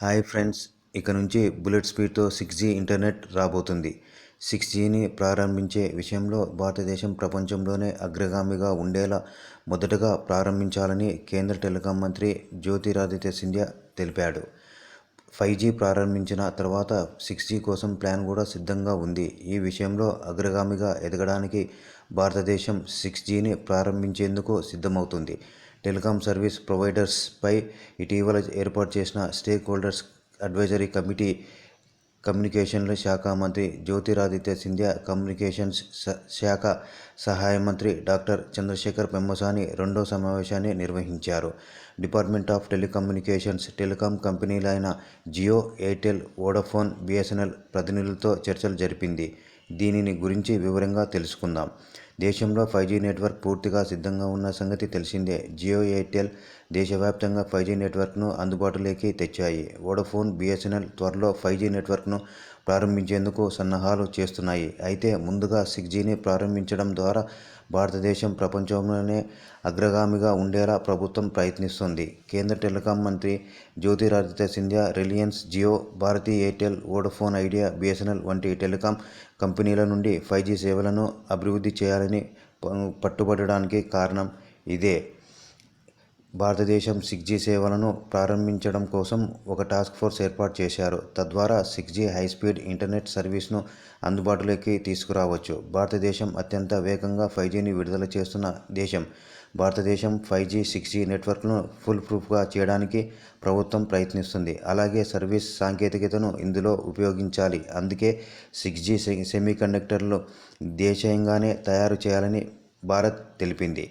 Hi friends, ఇక నుంచి bullet స్పీడ్తో 6G ఇంటర్నెట్ రాబోతుంది. 6Gని ప్రారంభించే విషయంలో భారతదేశం ప్రపంచంలోనే అగ్రగామిగా ఉండేలా మొదటగా ప్రారంభించాలని కేంద్ర టెలికాం మంత్రి జ్యోతిరాదిత్య సింధియా తెలిపాడు. 5G ప్రారంభించిన తర్వాత 6G కోసం ప్లాన్ కూడా సిద్ధంగా ఉంది. ఈ విషయంలో అగ్రగామిగా ఎదగడానికి భారతదేశం 6Gని ప్రారంభించేందుకు సిద్ధమవుతుంది. టెలికాం సర్వీస్ ప్రొవైడర్స్పై ఇటీవల ఏర్పాటు చేసిన స్టేక్ హోల్డర్స్ అడ్వైజరీ కమిటీ కమ్యూనికేషన్ల శాఖ మంత్రి జ్యోతిరాదిత్య సింధియా, కమ్యూనికేషన్స్ శాఖ సహాయ మంత్రి డాక్టర్ చంద్రశేఖర్ పెమ్మసాని రెండో సమావేశాన్ని నిర్వహించారు. డిపార్ట్మెంట్ ఆఫ్ టెలికమ్యూనికేషన్స్, టెలికాం కంపెనీలైన జియో, ఎయిర్టెల్, వోడాఫోన్, బిఎస్ఎన్ఎల్ ప్రతినిధులతో చర్చలు జరిపింది. దీనిని గురించి వివరంగా తెలుసుకుందాం. దేశంలో 5G నెట్వర్క్ పూర్తిగా సిద్ధంగా ఉన్న సంగతి తెలిసిందే. జియో, ఎయిర్టెల్ దేశవ్యాప్తంగా 5G నెట్వర్క్ను అందుబాటులోకి తెచ్చాయి. వోడాఫోన్, బిఎస్ఎన్ఎల్ త్వరలో 5G నెట్వర్క్ను ప్రారంభించేందుకు సన్నాహాలు చేస్తున్నాయి. అయితే ముందుగా 6Gని ప్రారంభించడం ద్వారా భారతదేశం ప్రపంచంలోనే అగ్రగామిగా ఉండేలా ప్రభుత్వం ప్రయత్నిస్తోంది. కేంద్ర టెలికాం మంత్రి జ్యోతిరాదిత్య సింధియా రిలయన్స్ జియో, భారతీ ఎయిర్టెల్, వోడాఫోన్ ఐడియా, బిఎస్ఎన్ఎల్ వంటి టెలికాం కంపెనీల నుండి 5G సేవలను అభివృద్ధి చేయాలని పట్టుబట్టడానికి కారణం ఇదే. భారతదేశం 6G సేవలను ప్రారంభించడం కోసం ఒక టాస్క్ ఫోర్స్ ఏర్పాటు చేశారు. తద్వారా 6G హైస్పీడ్ ఇంటర్నెట్ సర్వీస్ను అందుబాటులోకి తీసుకురావచ్చు. భారతదేశం అత్యంత వేగంగా 5Gని విడుదల చేస్తున్న దేశం. భారతదేశం 5G, 6G నెట్వర్క్ను ఫుల్ ప్రూఫ్గా చేయడానికి ప్రభుత్వం ప్రయత్నిస్తుంది. అలాగే సర్వీస్ సాంకేతికతను ఇందులో ఉపయోగించాలి. అందుకే 6G సెమీకండక్టర్లు దేశీయంగానే తయారు చేయాలని భారత్ తెలిపింది.